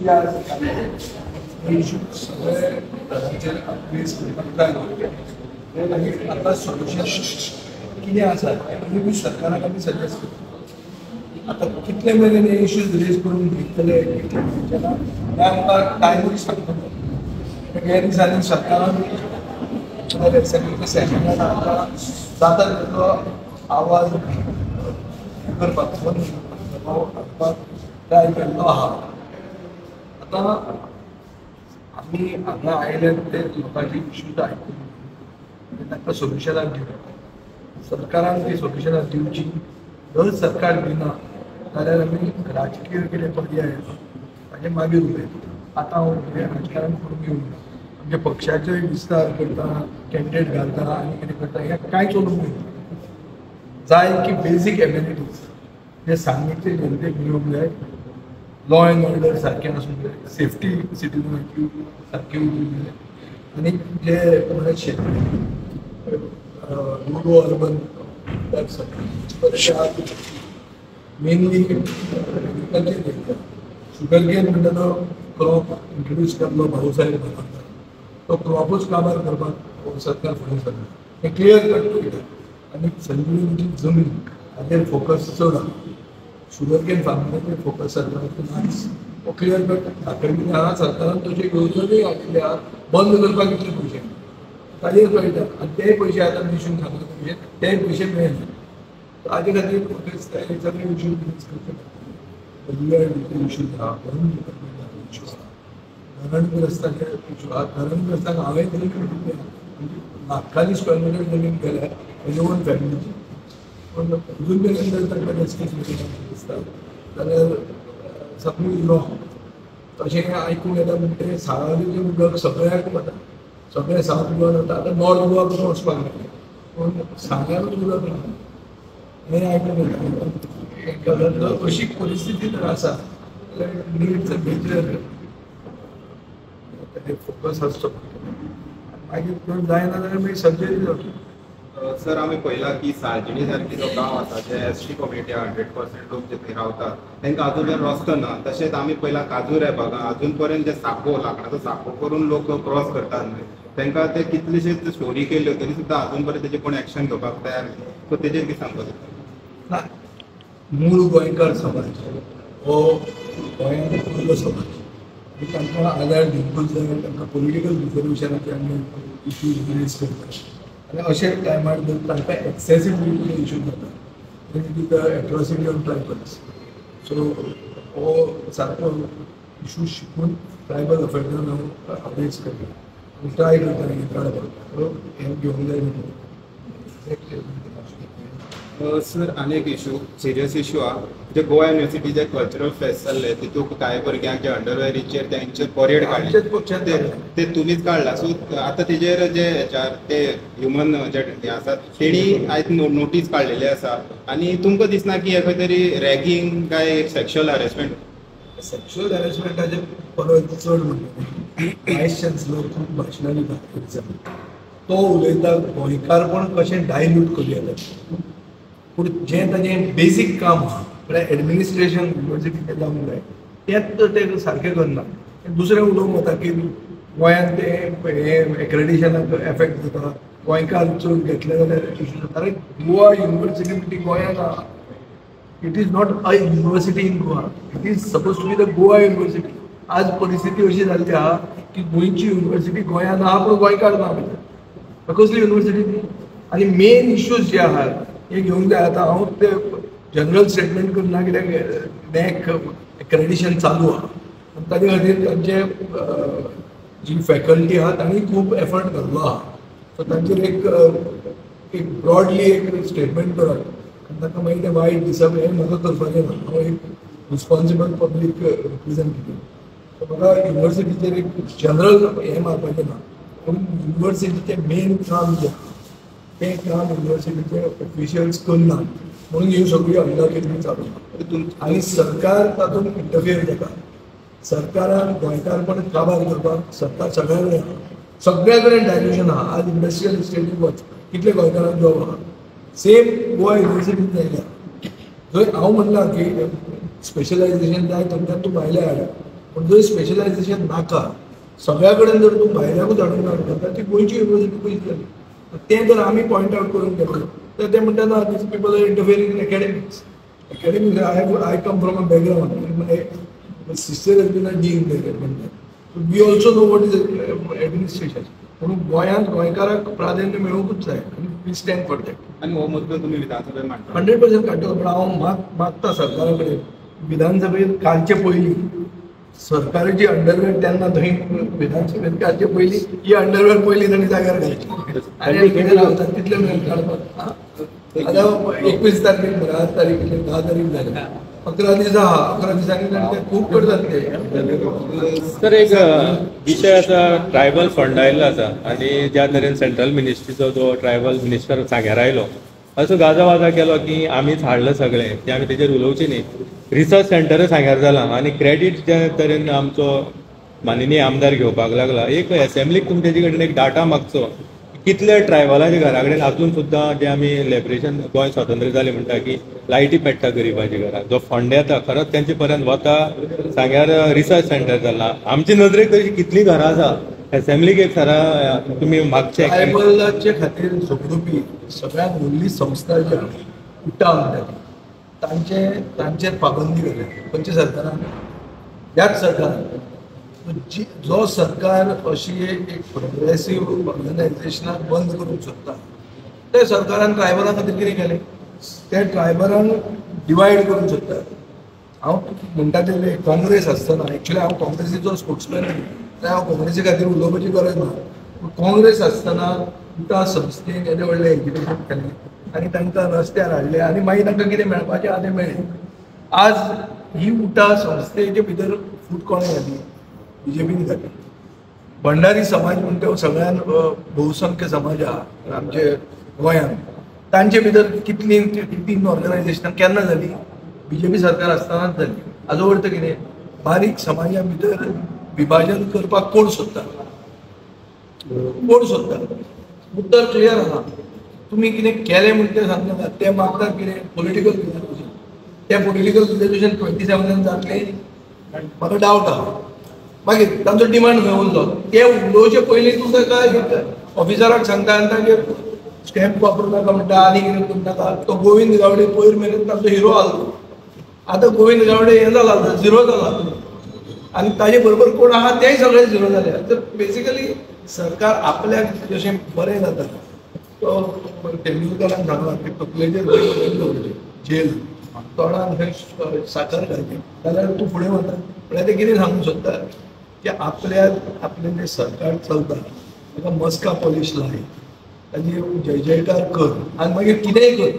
सगळे प्लेस करपाक आनी आतां सोल्युशन कितें आसा आमी सरकाराक आमी सजेस्ट करता. आतां कितले मेरेन हे इश्यूज रेज करून घेतले तें आमकां टायमूच सांगतलो. हे दिसांनी सरकारान सेक्रेटरी सेशनान आमकां जाता तितलो आवाज करपाक ट्राय केल्लो आहा. आतां आमी हांगा आयले ते लोकांची इश्यूज आयकून तांकां सोल्युशनाक दिवप. सरकारान ती सोल्युशनां दिवची. जर सरकार दिना जाल्यार आमी राजकीय कितें पर्याय ताचे मागीर उलयता. आतां हांव राजकारण करून घेवना. म्हणजे पक्षाचोय विस्तार करता, कॅन्डिडेट घालता आनी कितें करता हें कांयच उलोवंक ना. जाय की बेजीक एम्युनिटीज जे सांगीचे जनतेक मेळूंक जाय. लॉ एंड ऑर्डर सारकें आसूंक जाय, सेफ्टी सिटीजनाची सारकी उरूंक जाय. आनी जे म्हळ्यार शेतकरी रुरो अर्बन मेनली शुगर केन म्हणटा तो क्रॉप इंट्रोड्यूस केल्लो भाऊसाहेब बाबांकर. तो क्रॉपूच काबार करपाक सरकार फुडें सरला. हें क्लियर कट केलें. आनी संजीवनी जमीन हाचेर फोकस चड आहा. शुगर केन फार्माचेर फोकस सरकाराचो ना. क्लियर कट दाखयल्लें आहा. सरकारान तशें येवजण्योय हाडिल्ले आहा बंद करपाक कितले पयशे ताजेर कळटा. आनी ते पयशे आतां दिवून खाला पयशे ते पयशे मेळना. हाजे खातीर म्हाका दिसता हे सगळे इश्यू इश्यूज आहा. इश्यूज आहा. धरणग्रस्तांचे इश्यू आहा. धरणग्रस्तांक हांवें जमीन लाखांनी स्क्वेअर मिटर जमीन केल्या हेजे ओन फॅमिलीची. पण अजून मेरेन जर तांकां जस्टीस दिसता जाल्यार सगळी रॉंग. तशें आयकूंक येता म्हणजे साळावलीचें उदक सगळ्याक वता. सगळे सावथ गोवान वता. आतां नॉर्थ गोवा पसून वचपाक लागले. पूण सांग्यारूच उदक ना हें आयकूंक येता. अशी परिस्थिती जर आसा जाल्यार नीड्स मेजर फोकस आसचो पडटलो. मागीर जायना जाल्यार मागीर सर्जरी जावची. सर आमी पळयलां की सार्जिणी सारकी जो गांव आसा जे एसटी कम्युनिटी 100% लोक जे थंय रावतात तांकां अजून रस्तो ना. तशेंच आमी पळयलां काजूर ह्या भागांत अजून पर्यंत जे साको लाकडाचो साको करून लोक क्रॉस करतात न्हय तांकां ते कितलेशेच स्टोरी केल्ल्यो तरी सुद्दां अजून पर्यंत तेजेर कोण एक्शन घेवपाक तयार ना. सो तेजेर कितें सांगपाक? मूळ गोंयकार समाज हो गोंयांत पयलो समाज. तांकां आदार दिवपूच जाय. तांकां पॉलिटिकल रिजर्वेशनाचे आमी इश्यूज रेज करतात. आनी अशे टायमार जर तांकां एक्सेसिबिलिटी इश्यू जाता एट्रॉसिटी ऑन ट्रायबल्स. सो हो सारको इश्यू शिकून ट्रायबल अफेर्सान हांव रेज करता आनी ट्राय करता हें काडपाक. हें घेवंक जाय म्हणून. सर आनीक इश्यू सिरियस इश्यू आहा जे गोवा युनिवर्सिटी जे कल्चरल फेस्ट जाल्ले तितूंत कांय भुरग्यांक जे अंडरवेरीचेर तेंचे परेड काडले ते तुमीच काडला. सो आतां तेजेर जे ते ह्युमन जे हे आसात तेणी आयज नोटीस काडलेली आसा. आनी तुमकां दिसना की हे खंय तरी रॅगिंग काय सेक्शुअल हॅरेसमेंट? सेक्शुअल हॅरेसमेंटाचे परत चड म्हणटा वायस चान्सलर खूब भाशणां दिता. तो उलयता गोंयकारपण कशें डायल्यूट करूं येता. पूण जें ताजें बेजीक काम आहा म्हळ्यार एडमिनिस्ट्रेशन युनिवर्सिटीचें जावंक जाय तेंच ते सारकें करना. दुसरें उलोवंक वता की गोंयांत ते हे एक्रेडिशनाक एफेक्ट जाता. गोंयकार चड घेतले जाल्यार इश्यू जाता. अरे गोवा युनिवर्सिटी म्हणटी गोंयांत आहा. It is not a university in Goa. It is suppose to be the Goa university. आज परिस्थिती अशी जाल्ली आहा की गोंयची युनिवर्सिटी गोंयांत आहा पूण गोंयकार ना. कसली युनिवर्सिटी ती? आनी मेन इश्यूज जे आहात हे घेवंक जाय. आतां हांव ते जनरल स्टेटमेंट करना कित्याक नॅक एक्रेडिशन चालू आहा. ताजे खातीर तांचे जी फॅकल्टी आहा तांणी खूब एफर्ट घाल्लो आहा. सो तांचेर एक ब्रॉडली एक स्टेटमेंट करप आनी ताका मागीर तें वायट दिसप हें म्हाका करपाचें ना. हांव एक रिस्पॉन्सिबल पब्लीक रिप्रेझेंटेटीव. सो म्हाका युनिवर्सिटीचेर एक जनरल हें मारपाचें ना. पूण युनिवर्सिटीचें मेन काम जें आहा तें काम युनिवर्सिटीचे ऑफिशियल्स करना म्हणून ह्यो सगळ्यो अंडरटेकिंग चालू आहा. आनी सरकार तातूंत इंटरफियर जाता. सरकारान गोंयकारपण काबार करपाक सरकार सगळ्या कडेन आहा. सगळ्या कडेन डायल्युशन आहा. आज इंडस्ट्रियल इस्टेटीक वच कितले गोंयकारांक जॉब आहा. सेम गोवा युनिवर्सिटींत जायल्या. थंय हांव म्हणलां की स्पेशलायजेशन जाय थंयच्यान तूं भायले हाड पण जर स्पेशलायझेशन नाका सगळ्या कडेन जर तूं भायल्याकूच हाडून करता ती गोंयची युनिवर्सिटी पयली जाली तें जर आमी पॉयंट आउट करून गेलो तर ते म्हणटा ना these people are interfering in academics I come from a background. My sister has been a dean there. We also know what is administration. म्हणून गोंयांत गोंयकाराक प्राधान्य मेळोवंकूच जाय आनी वी स्टँड फॉर दॅट. आनी हो मुद्दो तुमी विधानसभेत मांडटा 100% काडटलो पण हांव मागता सरकारा कडेन विधानसभेत काडचे पयलीं सरकाराची अंडरवेअर तेन्ना थंय विधानसभेत काडचे पयलीं ही अंडरवेअर पयलीं तांणी जाग्यार घालची आनी कितें रावतात तितले मेळून काडपाक. आता 21 तारखेक 10 तारीख 10 तारीख झाली 11 दीस आहा 11 दिसांनी ते खूब करतात ते. सर एक विषय आसा ट्रायबल फंड आयिल्लो आसा आनी ज्या तरेन सेंट्रल मिनिस्ट्रीचो जो ट्रायबल मिनिस्टर सांग्यार आयलो असो गाजावाजा केलो की आमीच हाडलं सगळें की आमी तेजेर उलोवचें न्ही. रिसर्च सेंटर सांग्यार जालां आनी क्रेडीट ज्या तरेन आमचो माननीय आमदार घेवपाक लागला एक असेंब्लीक तुमी तेजे कडेन एक डाटा मागचो कितले ट्रायबलाच्या घरा कडेन अजून सुद्दां जे आमी लिबरेशन गोंय स्वतंत्र जालें म्हणटा की लायटी पेट्टा गरिबाच्या घराक जो फंड येता खरोच तेंचे पर्यंत वता सांग्यार रिसर्च सेंटर जाला. आमची नदरेक तशी कितलीं घरां आसा असेंब्लीक एक सरा तुमी मागचे. ट्रायबलाचे खातीर झगडुपी सगळ्यांत व्हडली संस्था जी आसा उटा म्हणटा तांचेर पाबंदी घाल्या खंयच्या सरकारान ह्याच सरकारान जो सरकार अशी एक प्रोग्रेसीव ऑर्गनायझेशनाक बंद करूंक सोदता त्या सरकारान ट्रायबलां खातीर कितें केलें ते ट्रायबलांक डिवायड करूंक सोदता. हांव म्हणटा ते काँग्रेस आसतना एक्चुअली हांव काँग्रेसीचो स्पोर्ट्समॅन हांव काँग्रेसी खातीर उलोवपाची गरज ना पूण काँग्रेस आसतना उटा संस्थेन येदें व्हडलें एग्जिबिशन केलें आनी तांकां रस्त्यार हाडले आनी मागीर तांकां कितें मेळपाचें आहा तें मेळ्ळें. आज ही उटा संस्थेचे भितर फूट कोणें घाली बीजेपीन घाली. भंडारी समाज म्हणटा तो सगळ्यान बहुसंख्य समाज आहा आमचे गोंयांत तांचे भितर कितलीं ऑर्गनायझेशनां केन्ना जाली बीजेपी सरकार आसतनाच जाली. हाजो अर्थ कितें बारीक समाजा भितर विभाजन करपाक कोण सोदता उत्तर क्लियर आसा. तुमी कितें केलें म्हणटा तें सांगनाका ते मागतात कितें पॉलिटिकल रिजोल्युशन तें पॉलिटिकल रिजोल्युशन 27 जातलें म्हाका डावट आहा. मागीर तांचो डिमांड खंय उरलो ते उलोवचे पयलीं तूं ताका ऑफिसराक सांगता आनी तांचे स्टॅम्प वापरूं नाका म्हणटा आनी कितें करूं नाका. तो गोविंद गावडे पयर मेरेन तांचो हिरो आसलो आतां गोविंद गावडे हें जाला झिरो जाला आनी ताजे बरोबर कोण आहा तेय सगळे झिरो जाले. तर बेसिकली सरकार आपल्याक जशें बरें जाता तो तेंडुलकरान सांगला की तकलेचेर दवरचें जेल तोंडान खंय साखर घालची जाल्यार तूं फुडें वता. म्हळ्यार ते कितें सांगूंक सोदता की आपलें जें सरकार चलता ताका मस्का पॉलिश लाय ताजी जय जयकार कर आनी मागीर कितेंय कर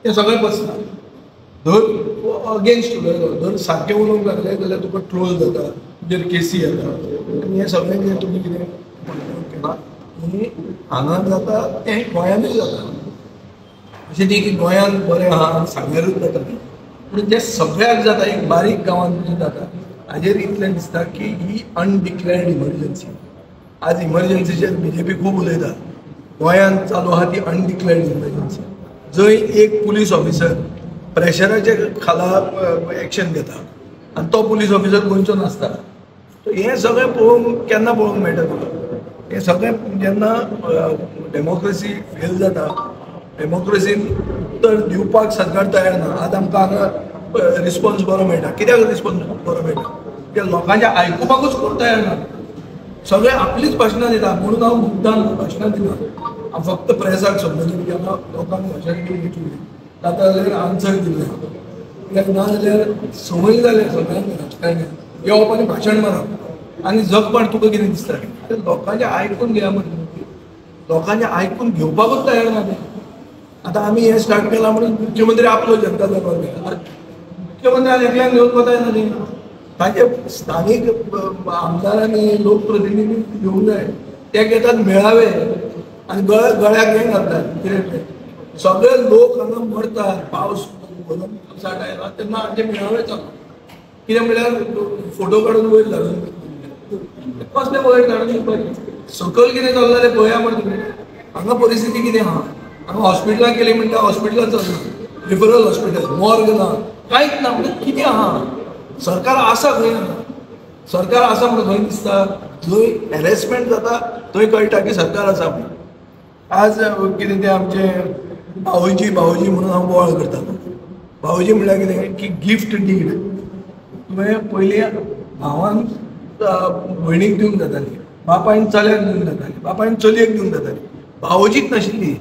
तें सगळें बसना. धर अगेन्स्ट उलयलो धर सारकें उलोवंक लागलें जाल्यार तुका ट्रोल जाता तुजेर केसी येता आनी हें सगळें कितें तुमी कितें केलां आनी हांगा जाता तें गोंयानूय जाता. अशें न्ही की गोंयांत बरें आहा सांग्यारूच जाता पूण तें सगळ्याक जाता एक बारीक गांवांत कितें जाता हाजेर इतलें दिसता की ही अनडिक्लेअर्ड इमर्जन्सी. आज इमर्जन्सीचेर बीजेपी खूब उलयता. गोंयांत चालू आहा ती अनडिक्लेअर्ड इमर्जन्सी जंय एक पुलीस ऑफिसर प्रेशराचे खाला एक्शन घेता आनी तो पुलीस ऑफिसर गोंयचो नासता. सो हें सगळें पळोवंक केन्ना पळोवंक मेळटा तुका. हें सगळें जेन्ना डेमोक्रेसी फेल जाता डेमोक्रेसीन उत्तर दिवपाक सरकार तयार ना. आतां आमकां हांगा रिस्पॉन्स बरो मेळटा. कित्याक रिस्पॉन्स बरो मेळटा कित्याक लोकांचें आयकुपाकूच कोण तयार ना. सगळे आपलीच भाशणां दिता म्हणून हांव मुद्दाम भाशणां दिना. हांव फक्त प्रेसाक संबोधीत केलां लोकांक भाशण दितली जाता जाल्यार आन्सर दिलें कित्याक ना जाल्यार संवय जाल्या सगळ्यांक राजकारण्याक येवप आनी भाशण मारप आनी जगपाट तुका कितें दिसता तें लोकांचें आयकून घेया म्हणून लोकांचें आयकून घेवपाकूच तयार ना ते. आतां आमी हें स्टार्ट केलां म्हणून मुख्यमंत्री आपलो जनता दरबार घेता. मुख्यमंत्र्यान एकल्यान घेवन कोता येना न्ही. ताचे स्थानीक आमदारांनी लोकप्रतिनिधी घेवंक जाय. ते घेतात मेळावे आनी गळ्याक हें घालतात कितें सगळे लोक हांगा मरतात. पावस साठ आयला तेन्ना हांचे मेळावे चालू कितें म्हणल्यार फोटो काडून वयर धाडून कसले वयर धाडून दिवपाचे सकयल कितें चल्लां तें पळया मरे तुमी. हांगा परिस्थिती कितें आहा हांगा हॉस्पिटलाक गेली म्हणटा हॉस्पिटलाक चलना रिफरल हॉस्पिटल मॉर्ग ना कांयच ना म्हणजे कितें आहा सरकार आसा खंय ना. सरकार आसा म्हणून खंय दिसता, जंय हॅरेसमेंट जाता थंय कळटा की सरकार आसा म्हणून. आज कितें ते आमचे भावोजी म्हणून हांव बोवाळ करतालो. भावोजी म्हणल्यार कितें की गिफ्ट डीड. तुवें पयलीं भावान भयणीक दिवंक जाताली, बापायन चल्याक दिवंक जाताली, बापायन चलयेक दिवंक जाताली. भावोजीक नाशिल्ली.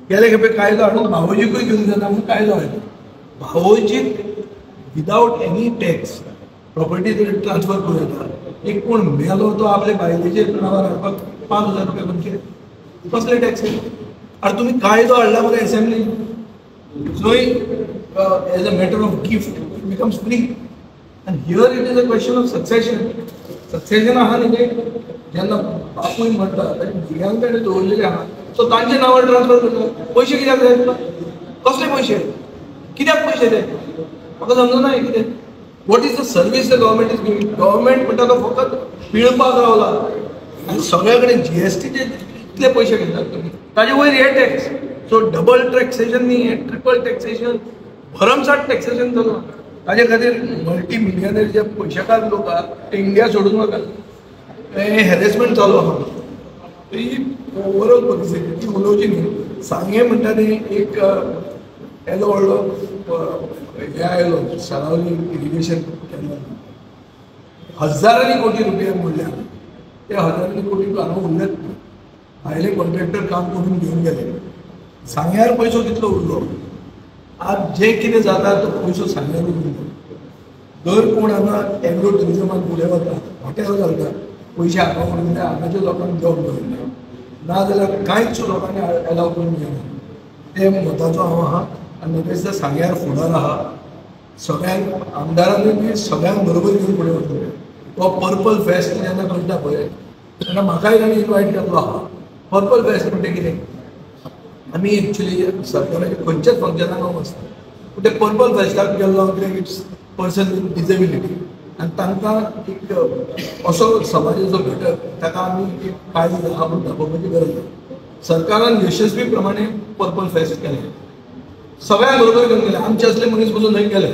गेले खेपे कायदो हाडून भावोजीकूय दिवंक जाता म्हणून कायदो हाडलो. भावोजीक विदावट एनी टॅक्स प्रॉपर्टी ट्रान्सफर करूं येता. एक कोण मेलो तो आपल्या बायलेचेर नांवार हाडपाक 5,000 रुपया म्हणजे कसले टॅक्स? आनी तुमी कायदो हाडला मरे एसेंब्ली, जंय as a matter of gift it becomes free. आनी here it is a question of succession. Succession आहा न्ही ते जेन्ना बापूय म्हणटा भुरग्यांक ताणें दवरलेले आहा सो तांच्या नांवार ट्रान्सफर करता. पयशे कित्याक जाय तुका? कसले पयशे? कित्याक पयशे ते म्हाका समजना. कितें what is the service the government is giving? Government म्हणटा तो फकत पिळपाक रावला आनी सगळ्या कडेन जीएसटीचे इतले पयशे घेतात तुमी, ताजे वयर हे टॅक्स. सो डबल टॅक्सेशन न्ही, हे ट्रिपल टॅक्सेशन, भरमसाट टॅक्सेशन चलना. ताजे खातीर मल्टी मिलियनर जे पयशेकार लोक आहा ते इंडिया सोडून वतात. हे हॅरेसमेंट चालू आहा. ही ओवरऑल परिस्थिती ती उलोवची न्ही. सांगे म्हणटा न्ही एक येदो व्हडलो हे आयलो सरावली इरिगेशन केन्ना हजारांनी कोटी रुपया मोडल्या. त्या हजारांनी कोटी हांगा उरलेत ना. भायले कॉन्ट्रॅक्टर काम करून घेवन गेले. सांग्यार पयसो कितलो उरलो? आज जे कितें जाता तो पयसो सांग्यार उरलो. दर कोण हांगा एग्रो टुरिजमाक फुडें वता, हॉटेल घालता, पयशे हांगा उरले, हांगाच्या लोकांक जॉब मेळना, नाजाल्यार कांयच लोकांनी एलाव करून घेवना. ते मताचो हांव आहा आनी म्हाका दिसता सांग्यार फुडार आहा. सगळ्यांक आमदारांनी बी सगळ्यांक बरोबर घेवन फुडें वचूंक. तो पर्पल फेस्ट जेन्ना करता पळय तेन्ना म्हाकाय ताणें इनवायट केल्लो आहा. पर्पल फेस्ट म्हणजे कितें? आमी एक्चुली सरकाराच्या खंयच्याच फंक्शनाक हांव वचता पूण ते पर्पल फेस्टाक गेल्लो कित्याक इट्स पर्सन विथ डिजेबिलिटी आनी तांकां एक असो समाजाचो घटक ताका आमी एक काळजी आहा म्हणून दाखोवपाची गरज ना. सरकारान यशस्वी प्रमाणे पर्पल फेस्ट केलें. सगळ्या बरोबर घेवन गेले. आमचे असले मनीस बसून थंय गेले.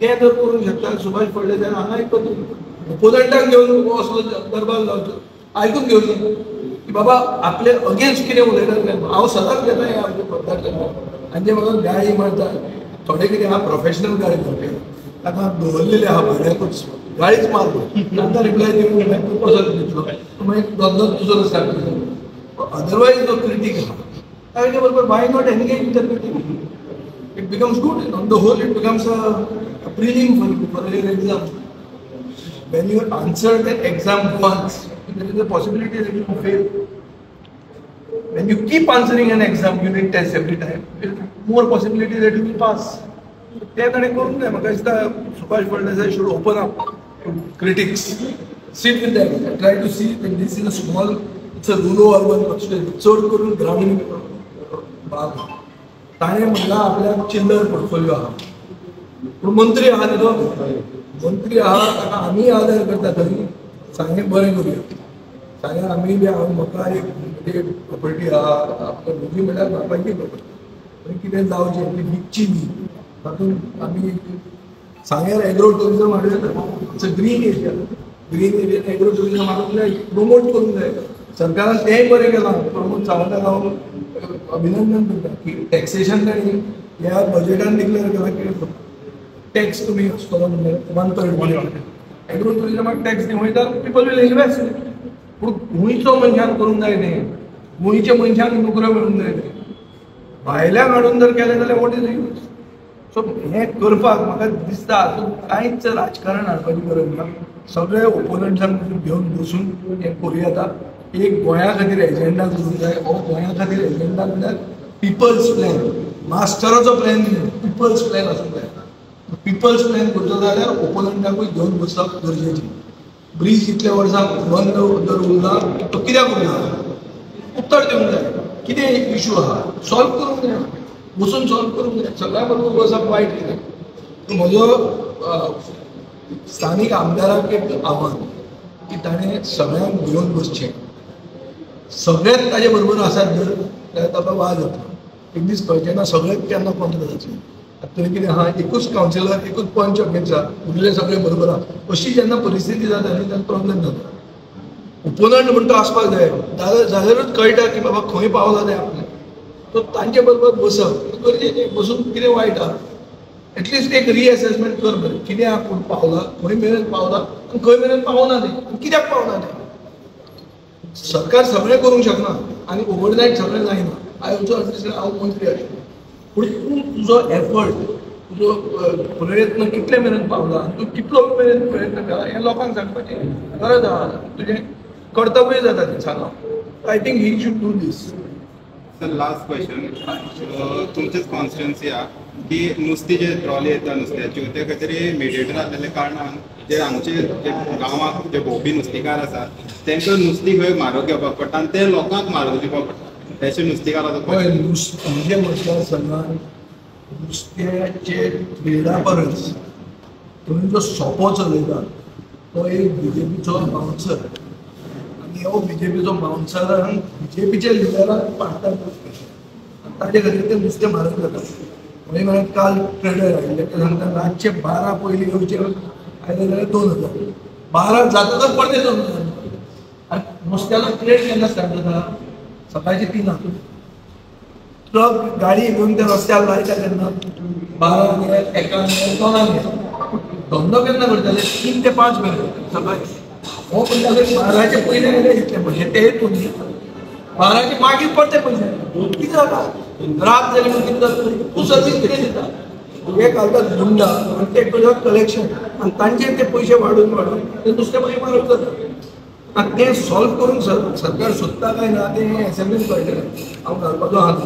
ते जर करूंक शकता सुभाष फळदेसाय हांगाय करतलो. ओपोनंटाक घेवन असलो दरबार लावचो आयकून घेवचो की बाबा आपले अगेन्स्ट कितें उलयतात. हांव सदांच घेता हे आमचे पदार्थ आनी जे म्हाका गाळी मारता थोडे कितें आहा प्रोफेशनल गाळी मारपी ताका दवरलेले आहा भाड्याकूच गाळीच मारलो तांकां रिप्लाय दिवंक तूं कसो दितलो मागीर धंदो तुजो स्टार्ट करतलो. अदरवायज जो क्रिटीक आहा ताचे बरोबर why not engage with the critic. It becomes good. On the whole, it becomes a prelim for your exam. When you answer the exam once, there is a possibility that you will fail. When you keep answering an exam, unit test every time, there is more possibility that you will pass. ते ताणें करूंक जाय. म्हाका दिसता Subhash Phaldesai should open up to critics. Sit with them and try to see that this is a small, it's a rural urban constituency. चड करून ग्रामीण भाग. ताणें म्हणला आपल्याक चिल्लर पोर्टफोलिओ आहा पूण मंत्री आहा न्ही तो मंत्री आहा ताका आमी आदार करता थंय. सांगे बरें करुया. सांगे आमी बी म्हाका एक प्रॉपर्टी आहा आपल्या भुरगीं म्हणल्यार बापायची प्रॉपर्टी पूण कितें जावचें ती विकची न्ही. तातूंत आमी सांग्यार एग्रो टुरिजम हाडूं येता. It's a green area. Green एरियान एग्रो टुरिजम हाडूंक प्रमोट करूंक जाय. सरकारान तेंय बरें केलां. प्रमोद सावंताक हांव अभिनंदन करता की टॅक्सेशन ताणी ह्या बजेटान डिक्लेअर केला की टॅक्स तुमी आसतलो म्हणजे 1/3 एग्रो टुरिजमाक टॅक्स दिवं वयता पीपल वील इन्वेस्ट. पूण गोंयचो मनशान करूंक जाय न्ही. गोंयच्या मनशांक नोकऱ्यो मेळूंक जाय न्ही. भायल्यांक हाडून जर केलें जाल्यार वॉट इज यूज? सो हें करपाक म्हाका दिसता हातूंत कांयच राजकारण हाडपाची गरज ना. सगळे ओपोनंट्सांक घेवन बसून हें करूं येता. एक गोंया खातीर एजेंडा करूंक जाय. हो गोंया खातीर एजेंडा म्हणल्यार पिपल्स प्लॅन. मास्टराचो प्लॅन न्ही, पिपल्स प्लॅन आसूंक जाय. पिपल्स प्लॅन करचो जाल्यार ओपोनंटाकूय घेवन बसप गरजेचें. ब्रीज इतल्या वर्सां बंद जर उरला तो कित्याक उरला? उत्तर दिवंक जाय. कितें इश्यू आहा सॉल्व करूंक जाय. बसून सॉल्व करूंक जाय. सगळ्या बरोबर बसप वायट कितें. म्हजो स्थानीक आमदाराक एक आव्हान की ताणें सगळ्यांक घेवन बसचें. सगळेच ताजे बरोबर आसात जर जाल्यार ताका वाज जाता. एक दीस कळचें ना सगळेच केन्ना पंच जातले. थंय कितें आहा एकूच कावन्सिलर एकूच पंच अगेन्स्ट आहा उरले सगळे बरोबर आहा अशी जेन्ना परिस्थिती जाता न्ही तेन्ना प्रॉब्लेम जाता ओपोनंट म्हणून तो आसपाक जाय जाल्यारूच कळटा की बाबा खंय पावला तें आपलें सो तांचे बरोबर बसप गरजेचें बसून कितें वायट आहा एटलिस्ट एक रिएसेसमेंट कर बरें कितें आपूण पावला खंय मेरेन पावला आनी खंय मेरेन पावना तें आनी कित्याक पावना तें सरकार सगळें करूंक शकना आनी ओवरनायट सगळें जायना आय ऑल्सो अंडरस्टँड हांव मंत्री आशिल्लो पूण तूं तुजो एफर्ट तुजो प्रयत्न कितले मेरेन पावला आनी तूं कितलो मेरेन प्रयत्न केला हें लोकांक सांगपाची गरज आहा तुजें कर्तव्य जाता तें सांगप I think he should do these sir last question तुमचेच कॉन्स्टिट्युन्सी आहा की नुस्तें जे ट्रॉली येता नुस्त्याच्यो ते खंय तरी मिडिएटर आसलेल्या कारणान जे आमचे जे गांवांत जे भोंवपी नुस्तेकार आसात तांकां नुस्तें खंय म्हारग घेवपाक पडटा आनी ते लोकांक म्हारग दिवपाक पडटा अशे नुस्तेकाराचो हय म्हणजे मतदारसंघान नुस्त्याचे ट्रेडा परस थंय जो सोपो चलयता तो एक बीजेपीचो बाउन्सर आनी हो बीजेपीचो बाउन्सरांक बीजेपीच्या लिडराक पाडटा ताचे खातीर ते नुस्तें म्हारग जाता म्हणजे म्हळ्यार काल ट्रेडर आयिल्ले ते सांगता रातचे 12 पयलीं येवचे आयले जाल्यार 2000 12 जातकच परते 2000 आनी नुस्त्याचो ट्रेड केन्ना स्टार्ट जाता सकाळचे 3 ट्रक गाडी घेवन त्या रस्त्यार लायता तेन्ना 12 मेरेन 1 मेरेन 2 मेरेन धंदो केन्ना करताले 3 ते 5 मेरेन सकाळी हो म्हणटाले 12चे पयले मेरेन इतले पयशे ते हेतून 12चे मागीर परते पयशे कितें जाता रात जाली म्हणून कितें जाता तूं सर्वीस कितें दिता हे घालतात गुंडा आनी ते करतात कलेक्शन आनी तांचे ते पयशे वाडून ते नुस्तें मागीर म्हारग जाता आनी तें सॉल्व करूंक सरकार सोदता काय ना तें एसेंब्लीन कळटलें हांव घालपाचो हात